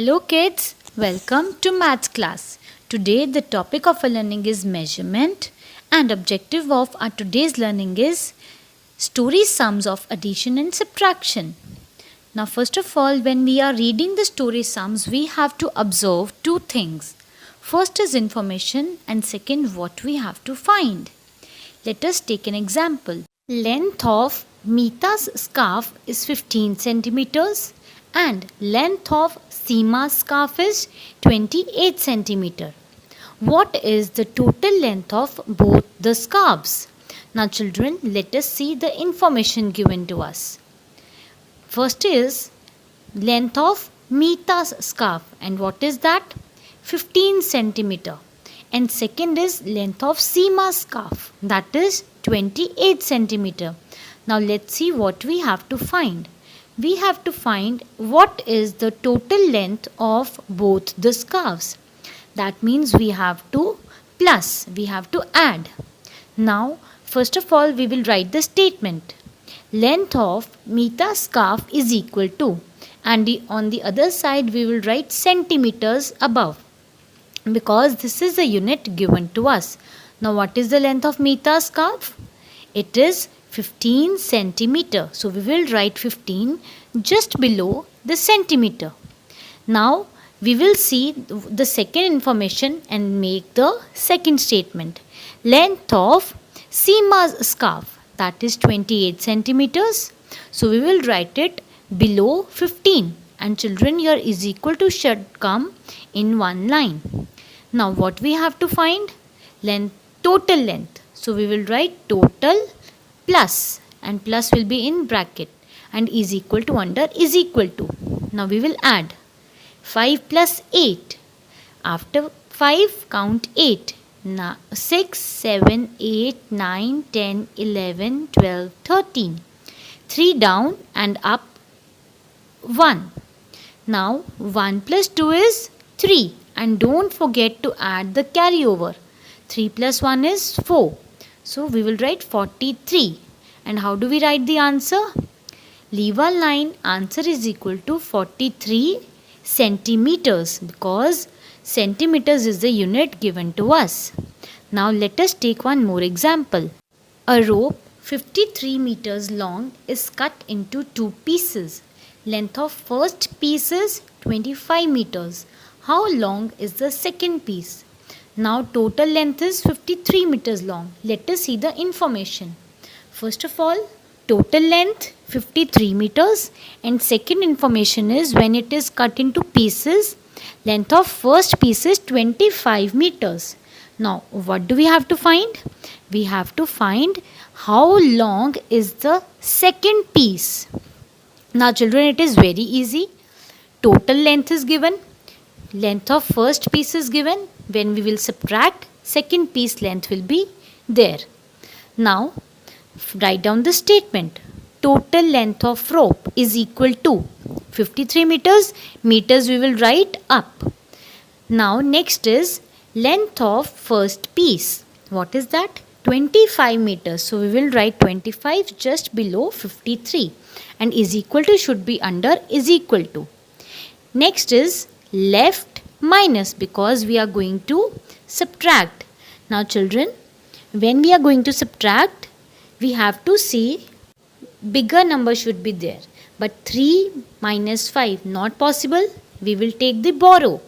Hello kids, welcome to maths class. Today the topic of our learning is measurement and objective of our today's learning is story sums of addition and subtraction. Now first of all, when we are reading the story sums, we have to observe two things. First is information and second what we have to find. Let us take an example. Length of Mita's scarf is 15 centimeters and length of Seema's scarf is 28 centimeter. What is the total length of both the scarves? Now children, let us see the information given to us. First is length of Mita's scarf, and what is that? 15 centimeter. And second is length of Seema's scarf, that is 28 centimeter. Now let's see what we have to find. We have to find what is the total length of both the scarves. That means we have to add. Now first of all we will write the statement. Length of Mita's scarf is equal to, and on the other side we will write centimeters above, because this is the unit given to us. Now what is the length of Mita's scarf? It is 15 centimeter. So we will write 15 just below the centimeter. Now we will see the second information and make the second statement. Length of Seema's scarf, that is 28 centimeters. So we will write it below 15, and children, here is equal to should come in one line. Now what we have to find? Total length. So we will write total plus, and plus will be in bracket, and is equal to under is equal to. Now we will add 5 plus 8. After 5 count 8. Now 6, 7, 8, 9, 10, 11, 12, 13. 3 down and up 1. Now 1 plus 2 is 3, and don't forget to add the carryover. 3 plus 1 is 4. So we will write 43. And how do we write the answer? Leave a line. Answer is equal to 43 centimeters, because centimeters is the unit given to us. Now let us take one more example. A rope 53 meters long is cut into two pieces. Length of first piece is 25 meters. How long is the second piece? Now total length is 53 meters long. Let us see the information. First of all, total length 53 meters, and second information is when it is cut into pieces, length of first piece is 25 meters. Now what do we have to find? We have to find how long is the second piece. Now children, it is very easy. Total length is given. Length of first piece is given. When we will subtract, second piece length will be there. Now write down the statement. Total length of rope is equal to 53 meters. Meters we will write up. Now next is length of first piece. What is that? 25 meters. So we will write 25 just below 53, and is equal to should be under is equal to. Next is left minus, because we are going to subtract. Now children, when we are going to subtract, we have to see bigger number should be there. But 3 minus 5 not possible. We will take the borrow.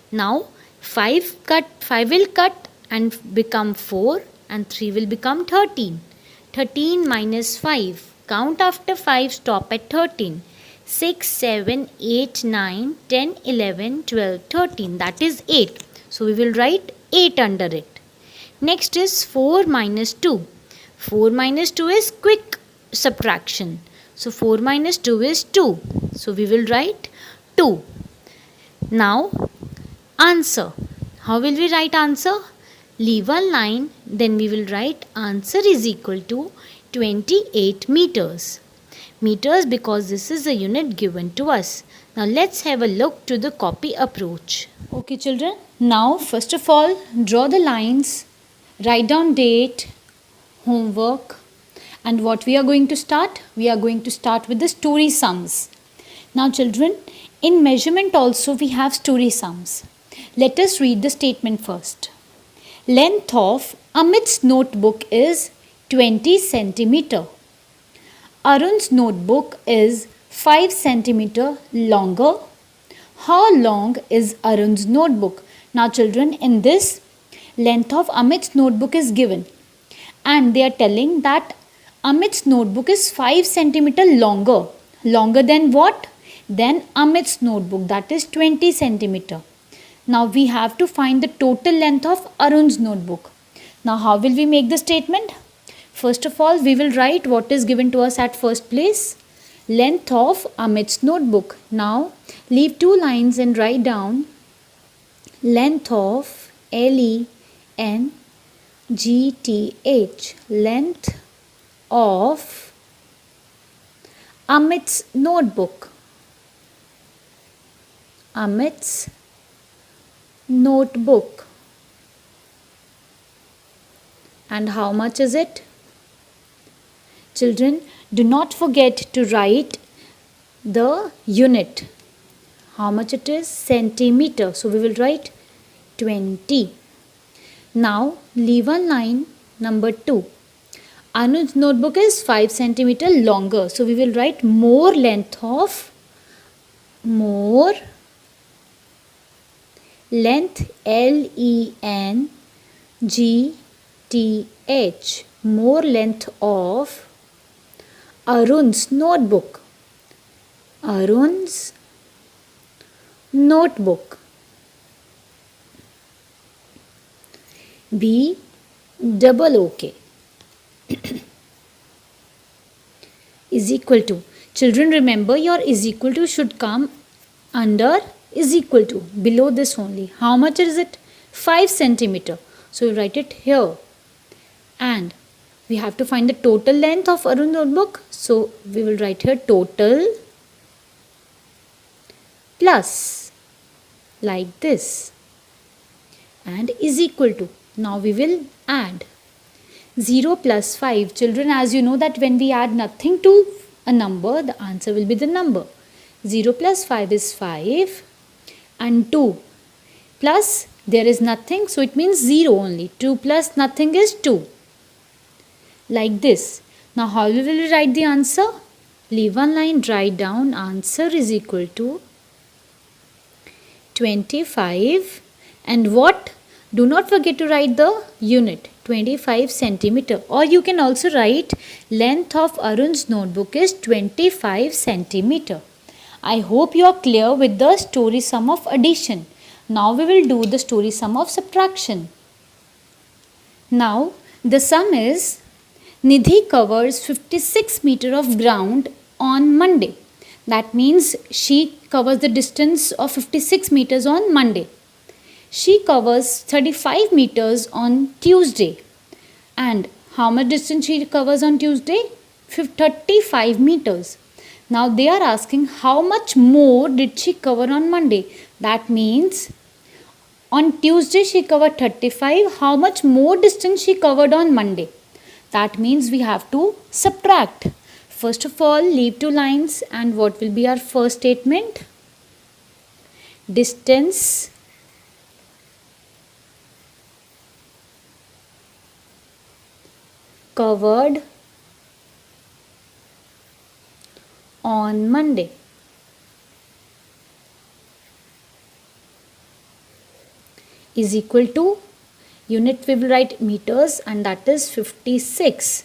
Now 5 will cut and become 4, and 3 will become 13. 13 minus 5. Count after 5, stop at 13. 6, 7, 8, 9, 10, 11, 12, 13. That is 8. So we will write 8 under it. Next is 4 minus 2. 4 minus 2 is quick subtraction. So 4 minus 2 is 2. So we will write 2. Now answer. How will we write answer? Leave a line. Then we will write answer is equal to 28 meters. Meters, because this is the unit given to us. Now let's have a look to the copy approach. Okay children, now first of all draw the lines, write down date, homework, and what we are going to start? We are going to start with the story sums. Now children, In measurement also we have story sums. Let us read the statement first. Length of Amit's notebook is 20 centimeter. Arun's notebook is 5 centimeter longer. How long is Arun's notebook? Now children, in this, length of Amit's notebook is given. And they are telling that Amit's notebook is 5 centimeter longer. Longer than what? Than Amit's notebook, that is 20 centimeter. Now we have to find the total length of Arun's notebook. Now how will we make the statement? First of all, we will write what is given to us at first place. Length of Amit's notebook. Now leave two lines and write down length of LENGTH. Length of Amit's notebook. Amit's notebook. And how much is it? Children, do not forget to write the unit. How much it is? Centimeter. So we will write 20. Now leave one line, number 2. Anu's notebook is 5 centimeter longer. So we will write more length of length LENGTH. More length of Arun's notebook. Arun's notebook. B double OK is equal to. Children, remember your is equal to should come under is equal to, below this only. How much is it? 5 centimeter. So we write it here. And we have to find the total length of Arun's notebook. So we will write here total plus like this and is equal to. Now we will add 0 plus 5. Children, as you know that when we add nothing to a number, the answer will be the number. 0 plus 5 is 5 and 2 plus there is nothing, so it means 0 only. 2 plus nothing is 2. Like this. Now how will we write the answer? Leave one line, write down answer is equal to 25 and what? Do not forget to write the unit 25 centimeter, or you can also write length of Arun's notebook is 25 centimeter. I hope you are clear with the story sum of addition. Now we will do the story sum of subtraction. Now the sum is Nidhi covers 56 meter of ground on Monday. That means she covers the distance of 56 meters on Monday. She covers 35 meters on Tuesday. And how much distance she covers on Tuesday? 35 meters. Now they are asking how much more did she cover on Monday. That means on Tuesday she covered 35. How much more distance she covered on Monday? That means we have to subtract. First of all, leave two lines and what will be our first statement? Distance covered on Monday. Is equal to, unit we will write meters and that is 56.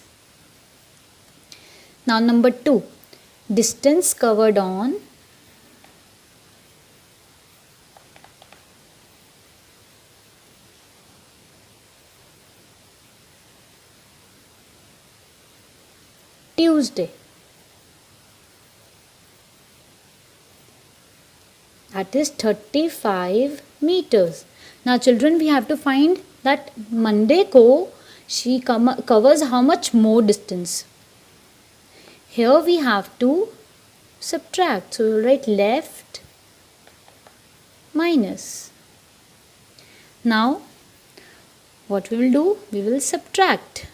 Now number 2, distance covered on Tuesday. That is 35 meters. Now children, we have to find that Monday ko she covers how much more distance. Here we have to subtract. So we will write left minus. Now what we will do? We will subtract.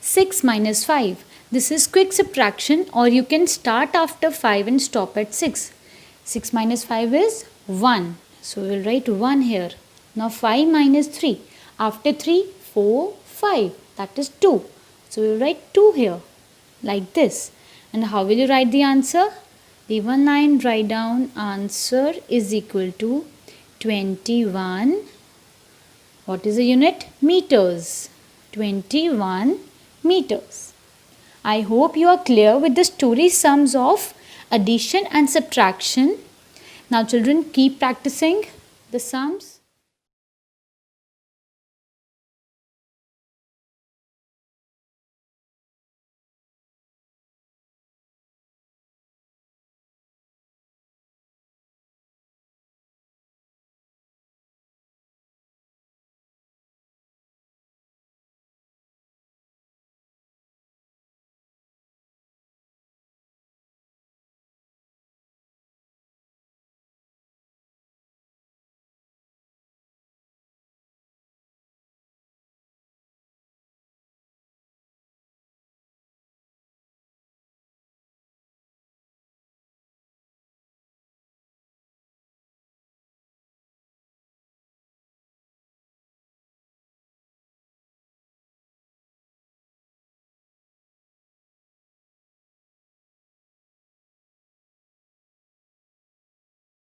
6 minus 5. This is quick subtraction, or you can start after 5 and stop at 6. 6 minus 5 is 1. So we will write 1 here. Now 5 minus 3. After 3, 4, 5. That is 2. So we will write 2 here, like this. And how will you write the answer? Leave one line, write down answer is equal to 21. What is the unit? Meters. 21 meters. I hope you are clear with the story sums of addition and subtraction. Now children, keep practicing the sums.